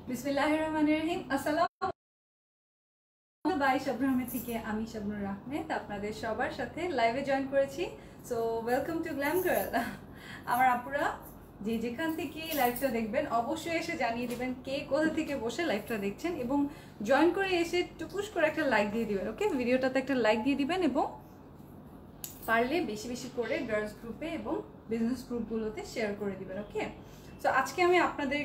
বিসমিল্লাহির রহমানির রহিম। আসসালামু আলাইকুম বাই শাবনুর আহমেদ থেকে আমি শাবনুর আহমেদ আপনাদের সবার সাথে লাইভে জয়েন করেছি। So welcome to glam girl. আমার আপুরা যে যেখান থেকে লাইভটা দেখবেন অবশ্যই এসে জানিয়ে দিবেন কে কোথা থেকে বসে লাইভটা দেখছেন এবং জয়েন করে এসে টুকুস করে একটা লাইক দিয়ে দিবেন। ওকে, ভিডিওটাতে একটা লাইক দিয়ে দিবেন এবং পারলে বেশি বেশি করে গার্লস গ্রুপে এবং বিজনেস গ্রুপগুলোতে শেয়ার করে দিবেন। ওকে, সো আজকে আমি আপনাদের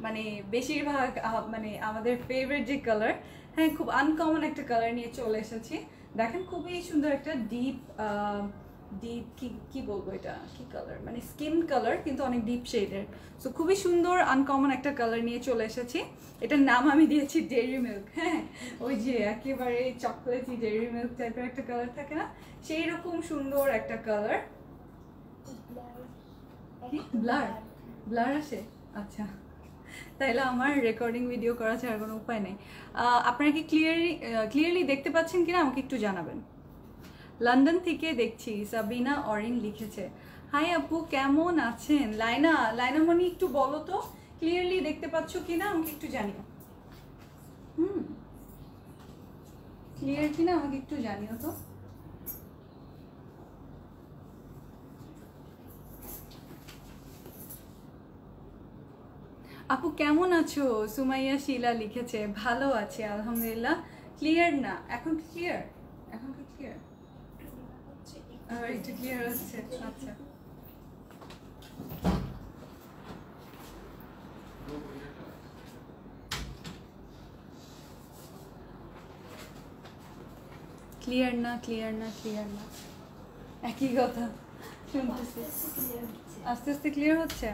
মানে বেশিরভাগ মানে আমাদের ফেভারিট যে কালার, হ্যাঁ খুব আনকমন একটা কালার নিয়ে চলে এসেছি। দেখেন খুবই সুন্দর একটা ডিপ ডিপ কি বলবো, এটা কি কালার মানে স্কিন কালার কিন্তু অনেক ডিপ শেডের। সো খুবই সুন্দর আনকমন একটা কালার নিয়ে চলে এসেছি। এটার নাম আমি দিয়েছি ডেইরি মিল্ক। হ্যাঁ, ওই যে একেবারে চকলেটি ডেইরি মিল্ক টাইপের একটা কালার থাকে না, সেই রকম সুন্দর একটা কালার। ব্লার ব্লার আসে, আচ্ছা তাইলে আমার রেকর্ডিং ভিডিও করা ছাড়া কোনো উপায় নেই। আপনারা কি ক্লিয়ারলি দেখতে পাচ্ছেন কিনা আমাকে একটু জানাবেন। লন্ডন থেকে দেখছি, সাবিনা অরিন লিখেছে। হাই আপু, কেমন আছেন? লাইনা মনি একটু বলো তো ক্লিয়ারলি দেখতে পাচ্ছ কিনা আমাকে একটু জানিও। ক্লিয়ার কিনা আমাকে একটু জানিও তো। আপু কেমন আছো? সুমাইয়া শিলা লিখেছে ভালো আছে আলহামদুলিল্লাহ। ক্লিয়ার না এখন? ক্লিয়ার এখন কি ক্লিয়ার? একটু ক্লিয়ার হচ্ছে, আচ্ছা। ক্লিয়ার না ক্লিয়ার না ক্লিয়ার না, একই কথা শুনতেছি। আস্তে আস্তে ক্লিয়ার হচ্ছে,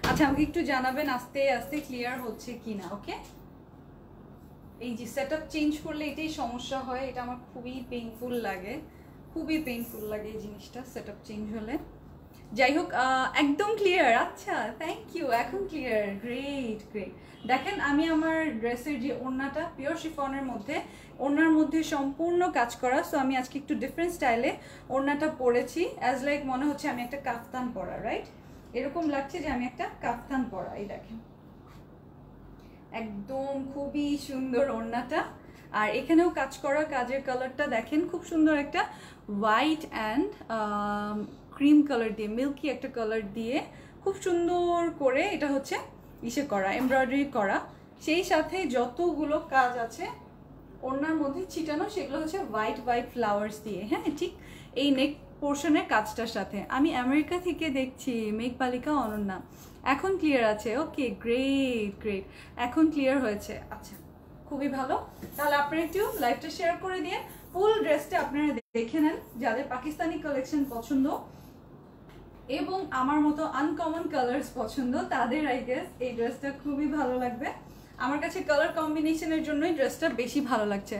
আচ্ছা আমাকে একটু জানাবেন আস্তে আস্তে ক্লিয়ার হচ্ছে কিনা। ওকে, এই যে সেটআপ চেঞ্জ করলে এটাই সমস্যা হয়, এটা আমার খুবই পেইনফুল লাগে, খুবই পেইনফুল লাগে এই জিনিসটা সেটআপ চেঞ্জ হলে। যাই হোক, একদম ক্লিয়ার, আচ্ছা থ্যাংক ইউ, এখন ক্লিয়ার, গ্রেট গ্রেট। দেখেন আমি আমার ড্রেসের যে ওড়নাটা পিওর শিফনের মধ্যে, ওড়নার মধ্যে সম্পূর্ণ কাজ করা। সো আমি আজকে একটু ডিফারেন্ট স্টাইলে ওড়নাটা পরেছি, অ্যাজ লাইক মনে হচ্ছে আমি একটা কাফতান পরা, রাইট? এরকম লাগছে যে আমি একটা কাফতান পরা। এই দেখেন একদম খুবই সুন্দর ওড়নাটা, আর এখানেও কাজ করা, কাজের কালারটা দেখেন খুব সুন্দর একটা হোয়াইট অ্যান্ড ক্রিম কালার দিয়ে, মিল্কি একটা কালার দিয়ে খুব সুন্দর করে এটা হচ্ছে ইসে করা, এমব্রয়ডারি করা। সেই সাথে যতগুলো কাজ আছে ওড়নার মধ্যে ছিটানো সেগুলো হচ্ছে হোয়াইট হোয়াইট ফ্লাওয়ার্স দিয়ে। হ্যাঁ ঠিক এই নেক পোর্শনের কাজটার সাথে। আমি আমেরিকা থেকে দেখছি, মেঘবালিকা অনন্যা। এখন ক্লিয়ার আছে, ওকে গ্রেট গ্রেট, এখন ক্লিয়ার হয়েছে, আচ্ছা খুবই ভালো। তাহলে আপনারা একটু লাইভটা শেয়ার করে দিয়ে ফুল ড্রেসটা আপনারা দেখে নেন, যাদের পাকিস্তানি কালেকশন পছন্দ এবং আমার মতো আনকমন কালার্স পছন্দ তাদের আই গেস এই ড্রেসটা খুবই ভালো লাগবে। আমার কাছে কালার কম্বিনেশনের জন্যই ড্রেসটা বেশি ভালো লাগছে।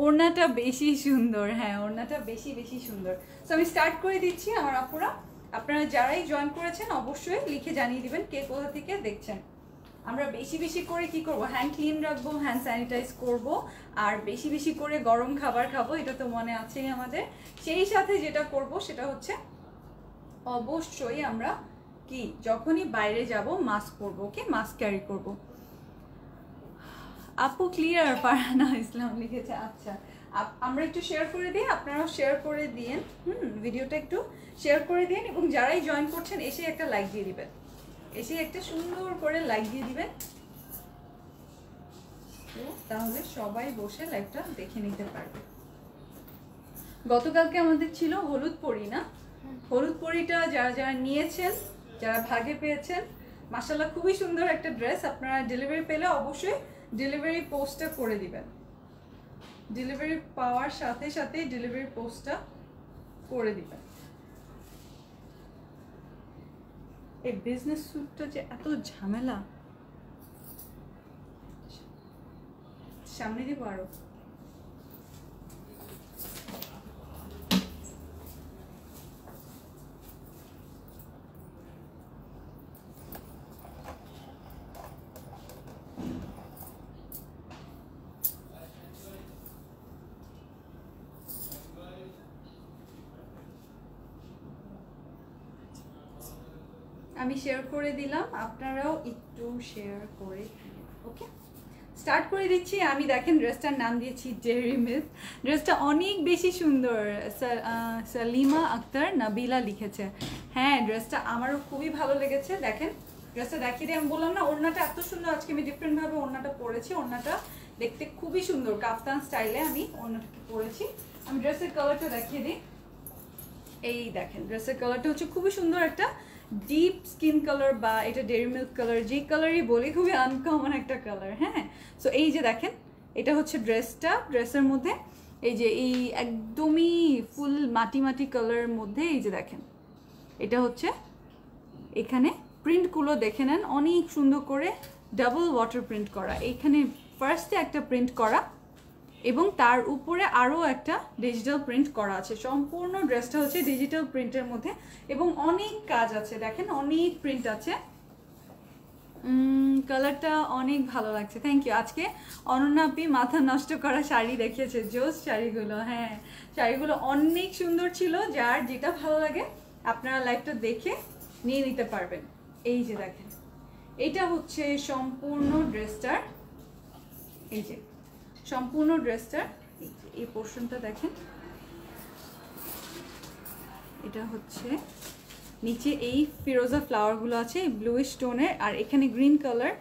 ওড়নাটা বেশি সুন্দর, হ্যাঁ ওড়নাটা বেশি বেশি সুন্দর। সো আমি স্টার্ট করে দিচ্ছি। আমার আপুরা আপনারা যারাই জয়েন করেছেন অবশ্যই লিখে জানিয়ে দিবেন কে কোথা থেকে দেখছেন। আমরা বেশি বেশি করে কি করব, হ্যান্ড ক্লিন রাখবো, হ্যান্ড স্যানিটাইজ করব, আর বেশি বেশি করে গরম খাবার খাবো, এটা তো মনে আছেই আমাদের। সেই সাথে যেটা করব সেটা হচ্ছে অবশ্যই আমরা কি যখনই বাইরে যাব মাস্ক পরবো। ওকে, মাস্ক ক্যারি করব। আপু ক্লিয়ার, ফারহানা ইসলাম লিখেছে, আচ্ছা আমরা একটু শেয়ার করে দিই, আপনারাও শেয়ার করে দিন। ভিডিওটা একটু শেয়ার করে দিন এবং যারাই জয়েন করছেন এসে একটা লাইক দিয়ে দিবেন, এসে একটা সুন্দর করে লাইক দিয়ে দিবেন, তাহলে সবাই বসে লাইভটা দেখে নিতে পারবে। গতকালকে আমাদের ছিল হলুদ পরি না, হলুদ পরিটা যারা যারা নিয়েছেন, যারা ভাগে পেয়েছেন, মাশাআল্লাহ খুবই সুন্দর একটা ড্রেস। আপনারা ডেলিভারি পেলে অবশ্যই ডেলিভারি পোস্টটা করে দিবেন, ডেলিভারি পাওয়ার সাথে সাথে ডেলিভারি পোস্টটা করে দিবেন। এই বিজনেস স্যুটটা যে এত ঝামেলা, সামনে দিব আরো। আমি শেয়ার করে দিলাম, আপনারাও একটু শেয়ার করে দিন। ওকে, স্টার্ট করে দিচ্ছি আমি। দেখেন ড্রেসটার নাম দিয়েছি ডেইরি মিল্ক। ড্রেসটা অনেক বেশি সুন্দর, সালিমা আক্তার নাবিলা লিখেছে। হ্যাঁ, ড্রেসটা আমারও খুবই ভালো লেগেছে। দেখেন ড্রেসটা দেখিয়ে দিই। আমি বললাম না ওড়নাটা এত সুন্দর, আজকে আমি ডিফারেন্টভাবে ওড়নাটা পরেছি। ওড়নাটা দেখতে খুবই সুন্দর, কাফতান স্টাইলে আমি ওড়নাটাকে পরেছি। আমি ড্রেসের কালারটা দেখিয়ে দিই। এই দেখেন ড্রেসের কালারটা হচ্ছে খুবই সুন্দর, একটা ডিপ স্কিন কালার বা এটা ডেইরি মিল্ক কালার, যে কালারই বলি, খুবই আনকমন একটা কালার। হ্যাঁ, সো এই যে দেখেন এটা হচ্ছে ড্রেসটা। ড্রেসের মধ্যে এই যে এই একদমই ফুল মাটি মাটি কালারের মধ্যে এই যে দেখেন এটা হচ্ছে, এখানে প্রিন্টগুলো দেখে নেন, অনেক সুন্দর করে ডাবল ওয়াটার প্রিন্ট করা। এইখানে ফার্স্টে একটা প্রিন্ট করা এবং তার উপরে আরও একটা ডিজিটাল প্রিন্ট করা আছে। সম্পূর্ণ ড্রেসটা হচ্ছে ডিজিটাল প্রিন্টের মধ্যে এবং অনেক কাজ আছে। দেখেন অনেক প্রিন্ট আছে। কালারটা অনেক ভালো লাগছে, থ্যাংক ইউ। আজকে অনন্যা আপি মাথা নষ্ট করা শাড়ি দেখিয়েছে, জোস শাড়িগুলো। হ্যাঁ, শাড়িগুলো অনেক সুন্দর ছিল। যার যেটা ভালো লাগে আপনারা লাইভটা দেখে নিয়ে নিতে পারবেন। এই যে দেখেন এটা হচ্ছে সম্পূর্ণ ড্রেসটার, এই যে সম্পূর্ণ ড্রেসটার এই পোর্শনটা দেখেন। এটা হচ্ছে নিচে এই ফিরোজা ফ্লাওয়ারগুলো আছে, এই ব্লুইশ টোনের, আর এখানে গ্রিন কালার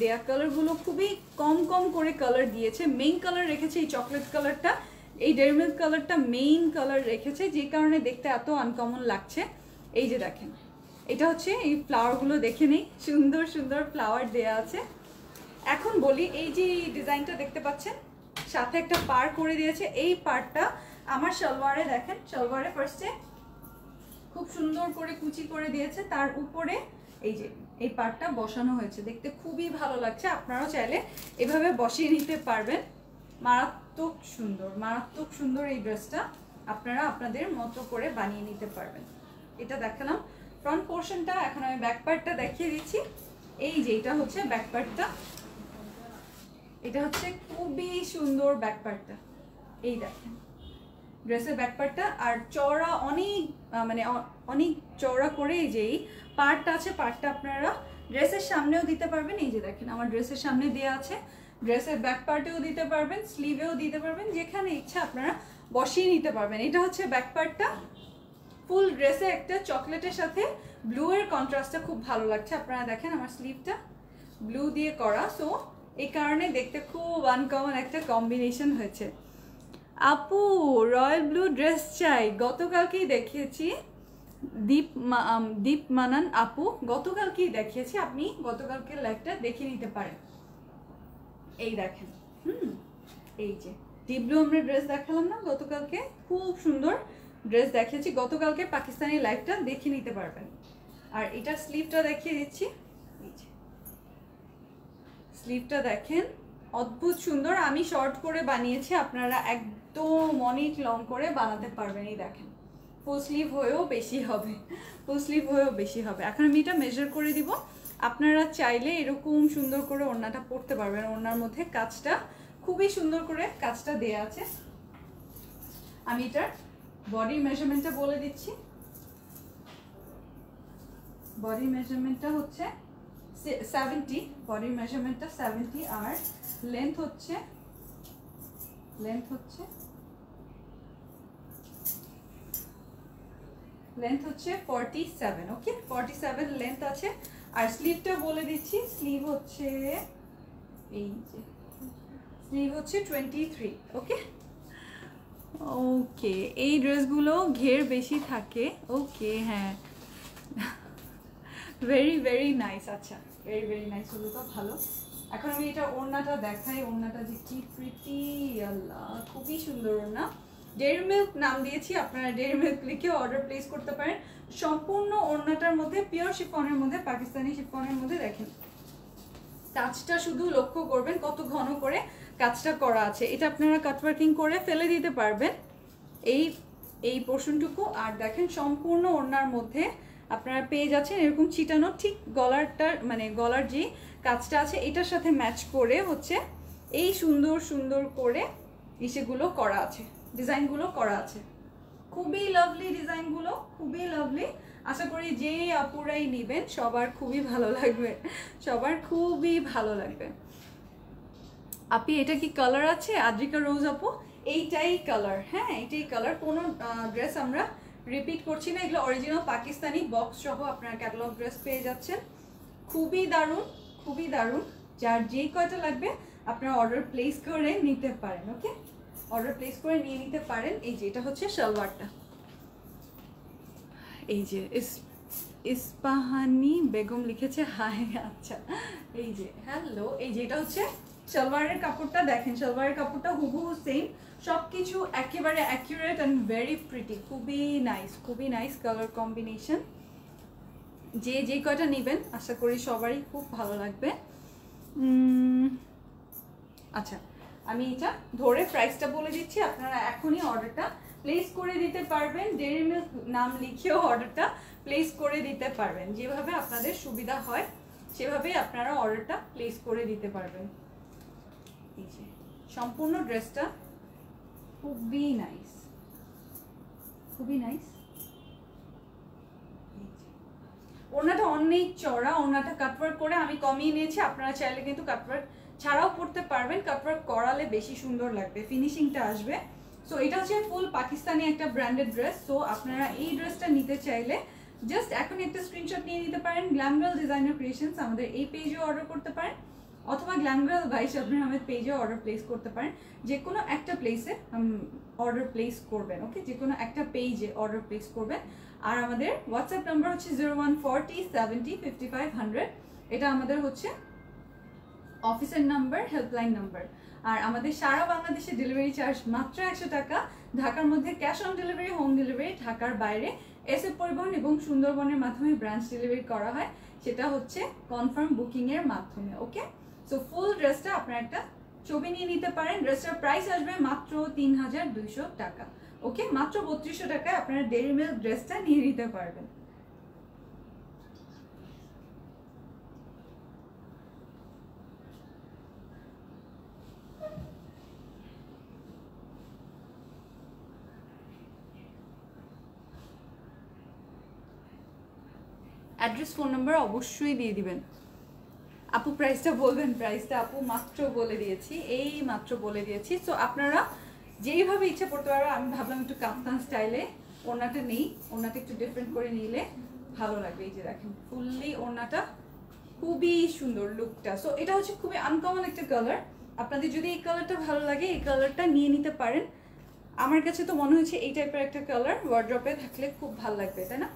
দেয়া। কালারগুলো খুবই কম কম করে কালার দিয়েছে। মেইন কালার রেখেছে এই চকলেট কালারটা, এই ডেইরি মিল্ক কালারটা মেইন কালার রেখেছে, যে কারণে দেখতে এত আনকমন লাগছে। এই যে দেখেন এটা হচ্ছে এই ফ্লাওয়ারগুলো দেখে নেই, সুন্দর সুন্দর ফ্লাওয়ার দেয়া আছে। এখন বলি, এই যে ডিজাইনটা দেখতে পাচ্ছেন সাথে একটা পার করে দিয়েছে। এই পারটা আমার সালোয়ারে দেখেন, সালোয়ারে ফার্স্টে খুব সুন্দর করে কুচি করে দিয়েছে, তার উপরে এই যে এই পারটা বসানো হয়েছে, দেখতে খুবই ভালো লাগছে। আপনারাও চাইলে এভাবে বসিয়ে নিতে পারবেন। মারাত্মক সুন্দর, মারাত্মক সুন্দর এই ড্রেসটা আপনারা আপনাদের মতো করে বানিয়ে নিতে পারবেন। এটা দেখালাম ফ্রন্ট পোর্শনটা, এখন আমি ব্যাক পার্টটা দেখিয়ে দিচ্ছি। এই যে এটা হচ্ছে ব্যাক পার্টটা, এটা হচ্ছে খুবই সুন্দর ব্যাক পার্টটা। এই দেখেন ড্রেসের ব্যাক পার্টটা, আর চওড়া অনেক, মানে অনেক চওড়া করে এই যে এই পার্টটা আছে, পার্টটা আপনারা ড্রেসের সামনেও দিতে পারবেন। এই যে দেখেন আমার ড্রেসের সামনে দেওয়া আছে, ড্রেসের ব্যাক পার্টেও দিতে পারবেন, স্লিভেও দিতে পারবেন, যেখানে ইচ্ছা আপনারা বসিয়ে নিতে পারবেন। এটা হচ্ছে ব্যাক পার্টটা। ফুল ড্রেসে একটা চকলেটের সাথে ব্লু এর কন্ট্রাস্টটা খুব ভালো লাগছে। আপনারা দেখেন আমার স্লিভটা ব্লু দিয়ে করা, সো এই কারণে দেখতে খুব আনকমন একটা কম্বিনেশন হয়েছে। আপু রয়্যাল ব্লু ড্রেস চাই, গতকালকেই দেখিয়েছি। দীপ মানান আপু গতকালকেই দেখিয়েছি, আপনি গতকালকে লাইভটা দেখে নিতে পারেন। এই দেখেন এই যে ডিপ ব্লু আমরা ড্রেস দেখালাম না গতকালকে, খুব সুন্দর ড্রেস দেখিয়েছি গতকালকে, পাকিস্তানি লাইভটা দেখে নিতে পারবেন। আর এটা স্লিভটা দেখিয়ে দিচ্ছি। এই যে স্লিভটা দেখেন অদ্ভুত সুন্দর, আমি শর্ট করে বানিয়েছি, আপনারা একদম অনেক লং করে বানাতে পারবেন। এই দেখেন ফুল স্লিভ হয়েও বেশি হবে, ফুল স্লিভ হয়েও বেশি হবে। এখন আমি এটা মেজার করে দিব, আপনারা চাইলে এরকম সুন্দর করে ওড়নাটা পরতে পারবেন। ওড়নার মধ্যে কাজটা খুবই সুন্দর করে কাজটা দেয়া আছে। আমি এটার বডি মেজারমেন্টটা বলে দিচ্ছি। বডি মেজারমেন্টটা হচ্ছে 70, বডি মেজারমেন্টটা 70, আর লেন্থ হচ্ছে 47। ওকে, 47 লেন্থ আছে। আর স্লিভটা বলে দিচ্ছি, স্লিভ হচ্ছে এই যে স্লিভ হচ্ছে 23। ওকে ওকে, এই ড্রেসগুলো ঘের বেশি থাকে। ওকে, হ্যাঁ, ভেরি ভেরি নাইস। আচ্ছা, ভেরি ভেরি নাইস, হলো তো ভালো। এখন আমি এটা ওড়নাটা দেখাই, ওড়নাটা যে কি প্রিটি, আল্লাহ খুবই সুন্দর ওড়না। ডেইরি মিল্ক নাম দিয়েছি, আপনারা ডেইরি মিল্ক লিখে অর্ডার প্লেস করতে পারেন। সম্পূর্ণ ওড়নাটার মধ্যে পিওর শিফনের মধ্যে, পাকিস্তানি শিফনের মধ্যে দেখেন কাজটা শুধু লক্ষ্য করবেন কত ঘন করে কাজটা করা আছে। এটা আপনারা কাটওয়ার্কিং করে ফেলে দিতে পারবেন এই পোর্শনটুকু। আর দেখেন সম্পূর্ণ ওড়নার মধ্যে আপনারা পেয়ে যাচ্ছেন এরকম ছিটানো, ঠিক গলারটার মানে গলার যে কাজটা আছে এটার সাথে ম্যাচ করে হচ্ছে এই সুন্দর সুন্দর করে ইসেগুলো করা আছে, ডিজাইনগুলো করা আছে। খুবই লাভলি ডিজাইনগুলো, খুবই লাভলি। আশা করি যে আপুরাই নেবেন সবার খুবই ভালো লাগবে, সবার খুবই ভালো লাগবে। আপনি এটা কি কালার আছে আদ্রিকা রোজ আপু? এইটাই কালার, হ্যাঁ এইটাই কালার। কোনো ড্রেস আমরা রিপিট করছি না, এগুলো অরিজিনাল পাকিস্তানি বক্স সহ আপনারা ক্যাটালগ ড্রেস পেয়ে যাচ্ছেন। খুবই দারুণ, খুবই দারুণ। যার যেই কয়টা লাগবে আপনারা অর্ডার প্লেস করে নিতে পারেন। ওকে, অর্ডার প্লেস করে নিয়ে নিতে পারেন। এই যে এটা হচ্ছে সালোয়ারটা, এই যে ইস্পাহানি বেগম লিখেছে হাই। আচ্ছা এই যে হ্যালো, এই যে এটা হচ্ছে সালোয়ারের কাপড়টা। দেখেন সালোয়ারের কাপড়টা হুবহু সেম, সবকিছু একেবারে অ্যাকুরেট অ্যান্ড ভেরি প্রিটি। খুবই নাইস, খুবই নাইস কালার কম্বিনেশন। যে কয়টা নেবেন আশা করি সবারই খুব ভালো লাগবে। আচ্ছা আমি এটা ধরে প্রাইসটা বলে দিচ্ছি, আপনারা এখনই অর্ডারটা প্লেস করে দিতে পারবেন। ডেইরি মিল্ক নাম লিখেও অর্ডারটা প্লেস করে দিতে পারবেন। যেভাবে আপনাদের সুবিধা হয় সেভাবেই আপনারা অর্ডারটা প্লেস করে দিতে পারবেন। এই যে সম্পূর্ণ ড্রেসটা খুবই নাইস, খুবই নাইস। ওড়নাটা অনেক চড়া, ওড়নাটা কাটওয়ার্ক করে আমি কমিয়ে নিয়েছি। আপনারা চাইলে কিন্তু কাটওয়ার্ক ছাড়াও পড়তে পারবেন, কাটওয়ার্ক করালে বেশি সুন্দর লাগবে, ফিনিশিংটা আসবে। সো এটা হচ্ছে ফুল পাকিস্তানি একটা ব্র্যান্ডেড ড্রেস। সো আপনারা এই ড্রেসটা নিতে চাইলে জাস্ট এখন একটা স্ক্রিনশট নিয়ে নিতে পারেন। গ্ল্যাম গার্ল ডিজাইনার ক্রিয়েশনস আমাদের এই পেজেও অর্ডার করতে পারেন, অথবা গ্ল্যাম গার্ল বাই শাবনার আহমেদ পেজেও অর্ডার প্লেস করতে পারেন। যে কোনো একটা প্লেসে অর্ডার প্লেস করবেন। ওকে, যে কোনো একটা পেজে অর্ডার প্লেস করবেন। আর আমাদের হোয়াটসঅ্যাপ নাম্বার হচ্ছে 0140 70 55 100। এটা আমাদের হচ্ছে অফিসের নাম্বার, হেল্পলাইন নাম্বার। আর আমাদের সারা বাংলাদেশে ডেলিভারি চার্জ মাত্র 100 টাকা। ঢাকার মধ্যে cash on delivery, home delivery. ঢাকার বাইরে এসএফ পরিবহন এবং সুন্দরবনের মাধ্যমে ব্রাঞ্চ ডেলিভারি করা হয়, সেটা হচ্ছে কনফার্ম বুকিংয়ের মাধ্যমে। ওকে, সো ফুল ড্রেসটা আপনারা একটা ছবি নিয়ে নিতে পারেন। ড্রেসটার প্রাইস আসবে মাত্র 3200 টাকা। ওকে, মাত্র 3200 টাকায় আপনারা ডেইরি মিল্ক ড্রেসটা নিয়ে নিতে পারবেন। অ্যাড্রেস ফোন নাম্বার অবশ্যই দিয়ে দিবেন। আপু প্রাইসটা বলবেন? প্রাইসটা আপু মাত্র বলে দিয়েছি, এই মাত্র বলে দিয়েছি। সো আপনারা যেইভাবে ইচ্ছা পড়তে পারবেন। আমি ভাবলাম একটু কাপ্তান স্টাইলে ওড়নাটা নেই, ওড়নাটা একটু ডিফারেন্ট করে নিলে ভালো লাগবে। এই যে দেখেন ফুললি ওড়নাটা, খুবই সুন্দর লুকটা। সো এটা হচ্ছে খুবই আনকমন একটা কালার। আপনাদের যদি এই কালারটা ভালো লাগে এই কালারটা নিয়ে নিতে পারেন। আমার কাছে তো মনে হচ্ছে এই টাইপের একটা কালার ওয়ার্ড্রপে থাকলে খুব ভালো লাগবে, তাই না?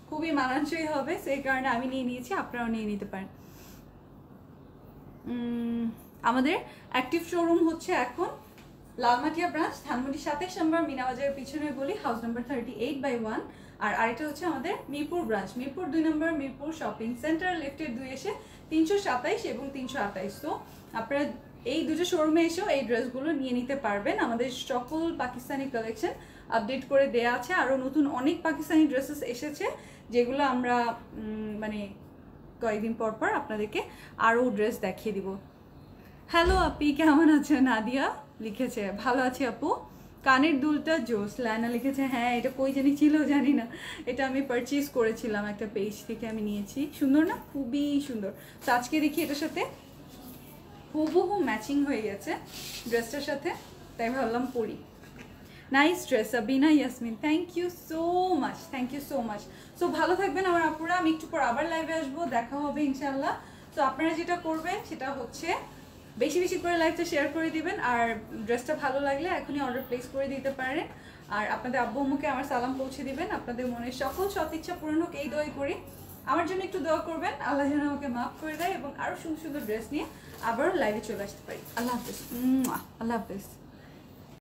খুবই মানানসই হবে, সেই কারণে আমি নিয়ে নিয়েছি, আপনারাও নিয়ে নিতে পারেন। আমাদের অ্যাক্টিভ শোরুম হচ্ছে এখন লালমাটিয়া ব্রাঞ্চ, ধানমন্ডি 27 নম্বর মিনাবাজারের পিছনে গলি, হাউস নাম্বার 38/1। আর আরেকটা হচ্ছে আমাদের মিরপুর ব্রাঞ্চ, মিরপুর 2 নম্বর মিরপুর শপিং সেন্টার, লেফটের 2 এসে 327 এবং 328। তো আপনারা এই দুটো শোরুমে এসেও এই ড্রেসগুলো নিয়ে নিতে পারবেন। আমাদের সকল পাকিস্তানি কালেকশন আপডেট করে দেয়া আছে। আরও নতুন অনেক পাকিস্তানি ড্রেসেস এসেছে, যেগুলো আমরা মানে কয়েকদিন পর পর আপনাদেরকে আরও ড্রেস দেখিয়ে দিব। হ্যালো আপি, কেমন আছো? নাদিয়া লিখেছে ভালো আছি আপু। কানের দুলটা জোস, লায়না লিখেছে হ্যাঁ এটা কই জানি ছিল জানি না, এটা আমি পারচেজ করেছিলাম একটা পেজ থেকে, আমি নিয়েছি। সুন্দর না? খুবই সুন্দর। তো আজকে দেখি এটার সাথে হুবহু ম্যাচিং হয়ে গেছে ড্রেসটার সাথে, তাই ভাবলাম পরি। Nice dress Sabina Yasmin, thank you so much, thank you so much. So ভালো থাকবেন আমার আপুরা, আমি একটু পর আবার লাইভে আসবো, দেখা হবে ইনশাল্লাহ। তো আপনারা যেটা করবেন সেটা হচ্ছে বেশি বেশি করে লাইভটা শেয়ার করে দিবেন। আর ড্রেসটা ভালো লাগলে এখনই অর্ডার প্লেস করে দিতে পারেন। আর আপনাদের আব্বু আম্মুকে আমার সালাম পৌঁছে দিবেন। আপনাদের মনের সকল সৎ ইচ্ছা পূরণ হোক এই দোয়াই করি। আমার জন্য একটু দোয়া করবেন, আল্লাহ যেন আমাকে মাফ করে দেয় এবং আরও সুন্দর সুন্দর ড্রেস নিয়ে আবারও লাইভে চলে আসতে পারি। আল্লাহ হাফিজ, আল্লাহ হাফিজ।